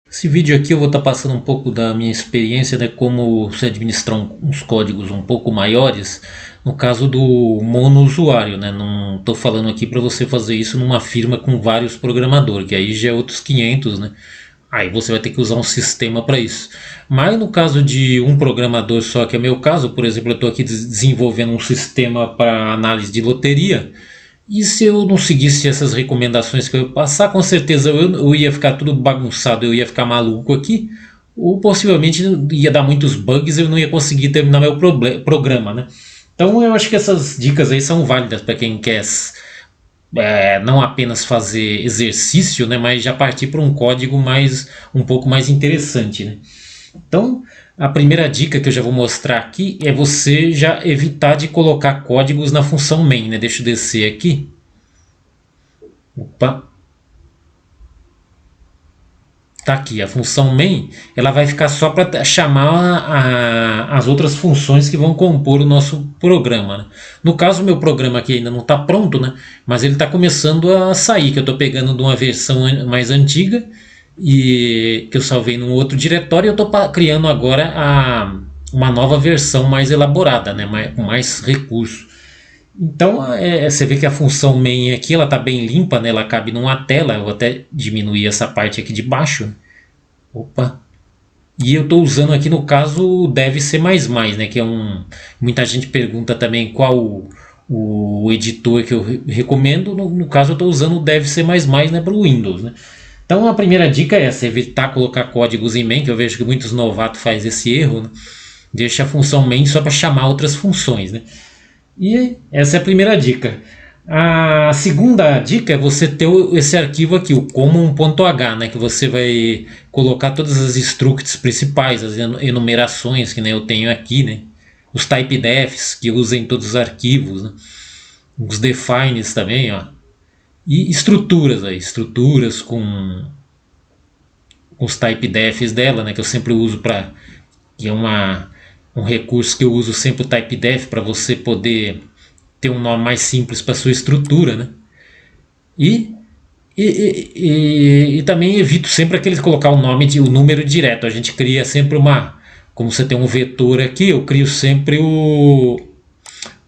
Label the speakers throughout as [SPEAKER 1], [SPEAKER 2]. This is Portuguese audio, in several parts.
[SPEAKER 1] Esse vídeo aqui eu vou estar passando um pouco da minha experiência, né, como se administrar uns códigos um pouco maiores, no caso do monousuário, né? Não estou falando aqui para você fazer isso numa firma com vários programadores, que aí já é outros 500, né? Aí você vai ter que usar um sistema para isso. Mas no caso de um programador só, que é meu caso, por exemplo, eu estou aqui desenvolvendo um sistema para análise de loteria. E se eu não seguisse essas recomendações que eu ia passar, com certeza eu ia ficar tudo bagunçado, eu ia ficar maluco aqui, ou possivelmente ia dar muitos bugs e eu não ia conseguir terminar meu programa, né? Então eu acho que essas dicas aí são válidas para quem quer não apenas fazer exercício, né, mas já partir para um código um pouco mais interessante, né? Então, a primeira dica que eu já vou mostrar aqui é você já evitar de colocar códigos na função main, né? Deixa eu descer aqui. Opa, tá aqui. A função main, ela vai ficar só para chamar as outras funções que vão compor o nosso programa, né? No caso, o meu programa aqui ainda não está pronto, né? Mas ele está começando a sair, que eu estou pegando de uma versão mais antiga e que eu salvei num outro diretório e eu estou criando agora uma nova versão mais elaborada, né? Com mais recursos. Então você vê que a função main aqui ela está bem limpa, né? Ela cabe numa tela. Eu vou até diminuir essa parte aqui de baixo. Opa! E eu estou usando aqui no caso o Dev C++, né? Que é muita gente pergunta também qual o editor que eu recomendo. No caso eu estou usando o Dev C++, né, para o Windows, né? Então a primeira dica é essa, evitar colocar códigos em main, que eu vejo que muitos novatos fazem esse erro, né? Deixa a função main só para chamar outras funções, né? E essa é a primeira dica. A segunda dica é você ter esse arquivo aqui, o common.h, né, que você vai colocar todas as structs principais, as enumerações que, né, eu tenho aqui, né, os typedefs que usam em todos os arquivos, né, os defines também, ó, e estruturas aí, estruturas com os typedefs dela, né, que eu sempre uso para, que é um recurso que eu uso sempre o typedef para você poder ter um nome mais simples para sua estrutura, né? E, e também evito sempre aqueles colocar o número direto. A gente cria sempre como você tem um vetor aqui, eu crio sempre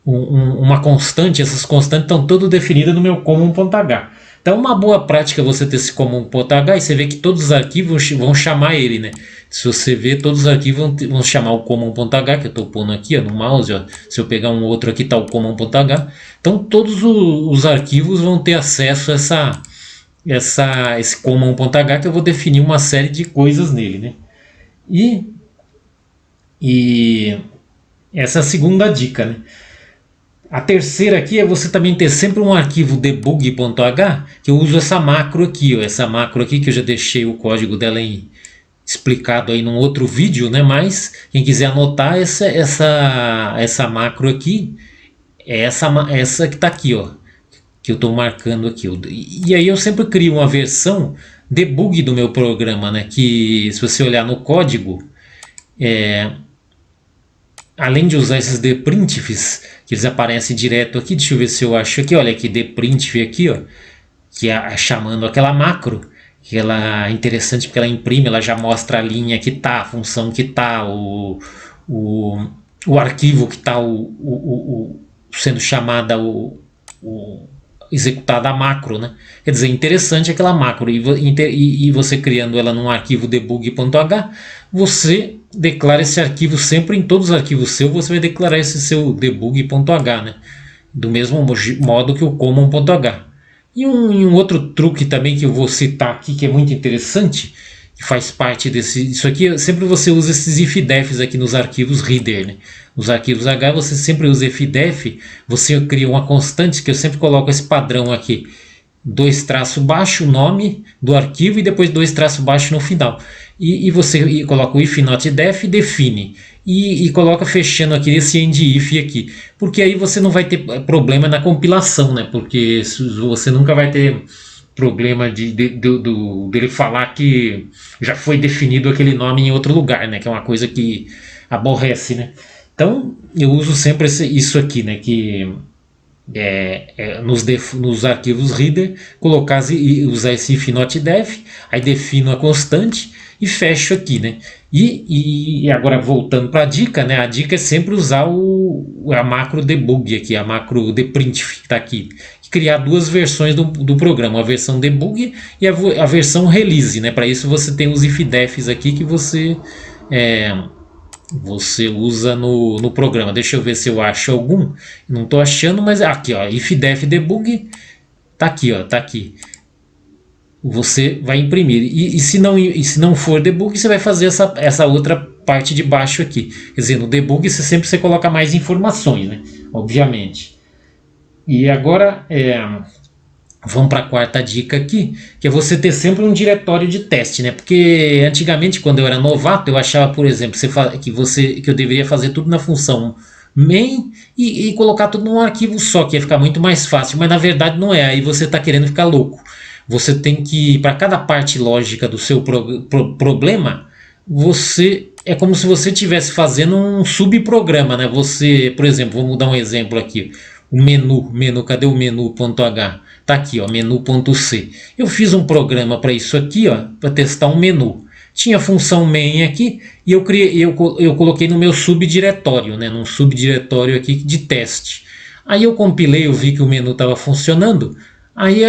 [SPEAKER 1] uma constante. Essas constantes estão todas definidas no meu common.h. Então, uma boa prática é você ter esse common.h e você vê que todos os arquivos vão chamar ele, né? Se você ver, todos os arquivos vão chamar o common.h, que eu estou pondo aqui ó, no mouse. Ó. Se eu pegar um outro aqui, está o common.h. Então, todos os arquivos vão ter acesso a esse common.h, que eu vou definir uma série de coisas nele, né? E, e essa é a segunda dica, né? A terceira aqui é você também ter sempre um arquivo debug.h, que eu uso essa macro aqui, ó, essa macro aqui que eu já deixei o código dela explicado aí num outro vídeo, né? Mas quem quiser anotar essa macro aqui é essa que está aqui, ó, que eu estou marcando aqui. E aí eu sempre crio uma versão debug do meu programa, né? Que se você olhar no código, além de usar esses dprintfs, que eles aparecem direto aqui, deixa eu ver se eu acho aqui, olha aqui, dprintf aqui, ó, que é chamando aquela macro, que ela é interessante porque ela imprime, ela já mostra a linha que tá, a função que tá, o arquivo que tá sendo chamada executada a macro, né? Quer dizer, interessante aquela macro e você criando ela num arquivo debug.h, você declara esse arquivo sempre em todos os arquivos seus, você vai declarar esse seu debug.h, né? Do mesmo modo que o common.h. E um outro truque também que eu vou citar aqui, que é muito interessante, que faz parte disso aqui, sempre você usa esses ifdefs aqui nos arquivos reader, né? Nos arquivos H você sempre usa ifdef, você cria uma constante, que eu sempre coloco esse padrão aqui, dois traço baixo, nome do arquivo e depois dois traço baixo no final. E você coloca o if not def, define. E coloca fechando aqui esse end if aqui. Porque aí você não vai ter problema na compilação, né? Porque você nunca vai ter problema dele falar que já foi definido aquele nome em outro lugar, né? Que é uma coisa que aborrece, né? Então eu uso sempre isso aqui, né? Que nos arquivos reader, colocar e usar esse if not def, aí defino a constante e fecho aqui, né? E agora voltando para a dica, né? A dica é sempre usar a macro debug aqui, a macro deprintf que está aqui, criar duas versões do programa, a versão debug e a versão release, né? Para isso você tem os if defs aqui que você usa no programa. Deixa eu ver se eu acho algum. Não estou achando, mas aqui, ó, if def debug tá aqui, ó, tá aqui. Você vai imprimir e se não for debug, você vai fazer essa outra parte de baixo aqui. Quer dizer, no debug você coloca mais informações, né? Obviamente. E agora vamos para a quarta dica aqui, que é você ter sempre um diretório de teste, né? Porque antigamente, quando eu era novato, eu achava, por exemplo, que eu deveria fazer tudo na função main e colocar tudo num arquivo só, que ia ficar muito mais fácil, mas na verdade não é. Aí você está querendo ficar louco. Você tem que, para cada parte lógica do seu problema, é como se você estivesse fazendo um subprograma, né? Você, por exemplo, vamos dar um exemplo aqui. O menu, cadê o menu.h? Tá aqui, ó, menu.c. Eu fiz um programa para isso aqui, ó, para testar um menu. Tinha a função main aqui e eu coloquei no meu subdiretório, né, num subdiretório aqui de teste. Aí eu compilei, eu vi que o menu estava funcionando. Aí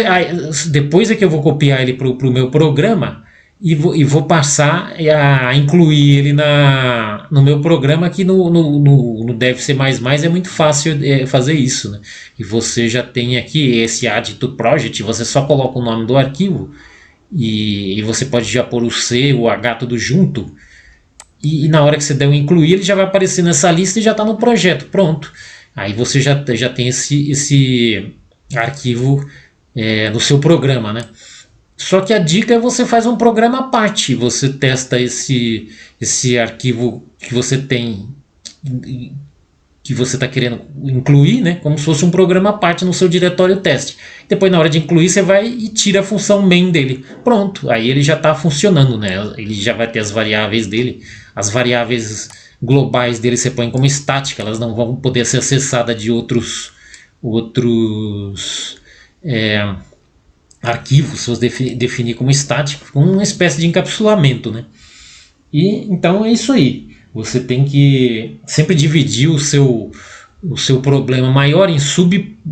[SPEAKER 1] depois é que eu vou copiar ele para o meu programa e vou passar a incluir ele no meu programa aqui no Dev C++. É muito fácil fazer isso, né? E você já tem aqui esse add to project, você só coloca o nome do arquivo e você pode já pôr o C, o H tudo junto e na hora que você der o incluir, ele já vai aparecer nessa lista e já está no projeto, pronto. Aí você já tem esse arquivo no seu programa, né? Só que a dica é você faz um programa à parte, você testa esse arquivo que você tem, que você está querendo incluir, né, como se fosse um programa à parte no seu diretório teste. Depois, na hora de incluir, você vai e tira a função main dele. Pronto, aí ele já está funcionando, né? Ele já vai ter as variáveis dele, as variáveis globais dele você põe como estática, elas não vão poder ser acessadas de outros arquivos, se você definir como estático, uma espécie de encapsulamento, né? E então é isso aí. Você tem que sempre dividir o seu problema maior em subproblema,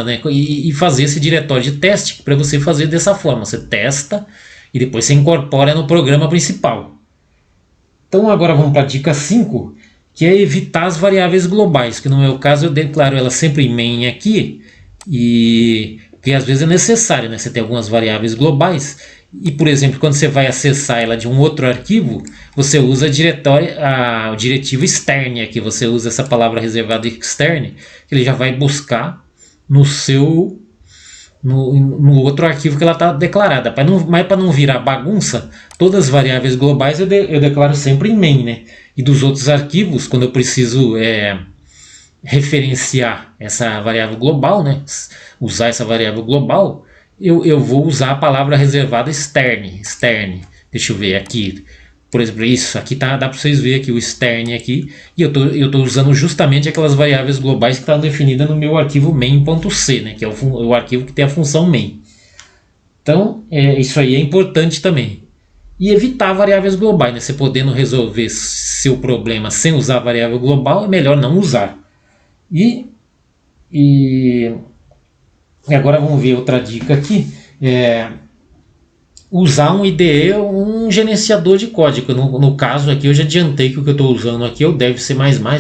[SPEAKER 1] né? E fazer esse diretório de teste para você fazer dessa forma. Você testa e depois você incorpora no programa principal. Então agora vamos para a dica 5, que é evitar as variáveis globais, que no meu caso eu declaro ela sempre em main aqui, porque às vezes é necessário, né? Você tem algumas variáveis globais e, por exemplo, quando você vai acessar ela de um outro arquivo, você usa o diretivo extern aqui, você usa essa palavra reservada extern, que ele já vai buscar no outro arquivo que ela está declarada. Mas para não virar bagunça, todas as variáveis globais eu declaro sempre em main, né? E dos outros arquivos, quando eu preciso referenciar essa variável global, né? Usar essa variável global, eu vou usar a palavra reservada extern. Deixa eu ver aqui. Por exemplo, isso aqui dá para vocês verem aqui o extern aqui, e eu tô usando justamente aquelas variáveis globais que estão definidas no meu arquivo main.c, né, que é o arquivo que tem a função main. Então, isso aí é importante também. E evitar variáveis globais, né? Você podendo resolver seu problema sem usar a variável global, é melhor não usar. E agora vamos ver outra dica aqui. Usar um IDE, um gerenciador de código. No caso aqui eu já adiantei que o que eu estou usando aqui é o Dev C++,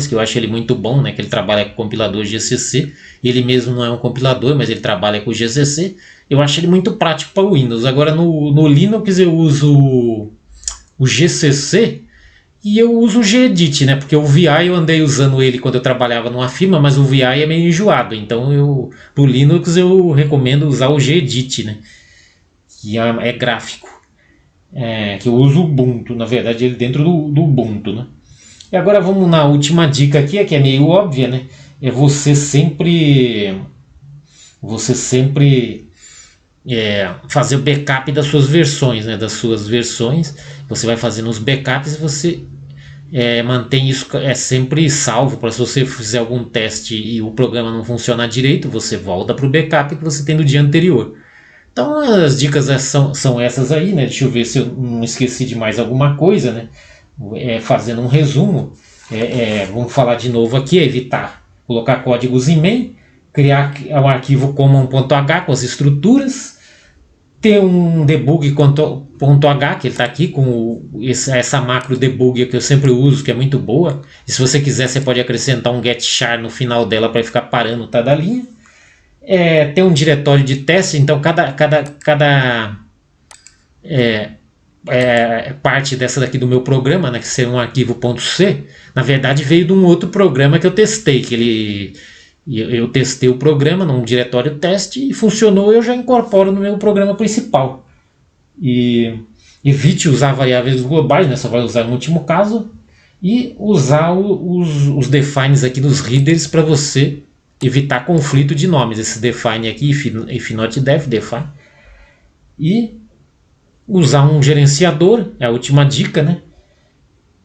[SPEAKER 1] que eu acho ele muito bom, né? Que ele trabalha com compilador GCC, e ele mesmo não é um compilador, mas ele trabalha com GCC. Eu acho ele muito prático para o Windows. Agora no Linux eu uso o GCC e eu uso o Gedit, né? Porque o VI eu andei usando ele quando eu trabalhava numa firma, mas o VI é meio enjoado. Então pro Linux eu recomendo usar o Gedit, né? Que é gráfico, que eu uso o Ubuntu, na verdade ele dentro do Ubuntu, né? E agora vamos na última dica aqui, que é meio óbvia, né? É você sempre fazer o backup das suas versões, né? Das suas versões, você vai fazendo os backups e você mantém isso sempre salvo, para se você fizer algum teste e o programa não funcionar direito, você volta para o backup que você tem do dia anterior. Então as dicas são essas aí, né? Deixa eu ver se eu não esqueci de mais alguma coisa, né? Fazendo um resumo, vamos falar de novo aqui, evitar colocar códigos em main, criar um arquivo common.h com as estruturas, ter um debug.h, que ele está aqui com essa macro debug que eu sempre uso, que é muito boa. E se você quiser, você pode acrescentar um get char no final dela para ficar parando cada linha. Ter um diretório de teste, então cada parte dessa daqui do meu programa, né, que seria um arquivo .c, na verdade veio de um outro programa que eu testei, eu testei o programa num diretório teste e funcionou, eu já incorporo no meu programa principal. E evite usar variáveis globais, né, só vai usar no último caso, e usar os defines aqui dos readers para você evitar conflito de nomes. Esse define aqui, if not def, define. E usar um gerenciador, é a última dica, né?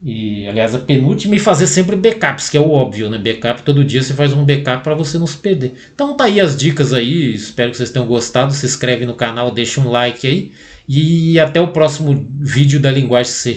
[SPEAKER 1] E, aliás, a penúltima, e fazer sempre backups, que é o óbvio, né? Backup, todo dia você faz um backup para você não se perder. Então tá aí as dicas aí, espero que vocês tenham gostado. Se inscreve no canal, deixa um like aí. E até o próximo vídeo da Linguagem C.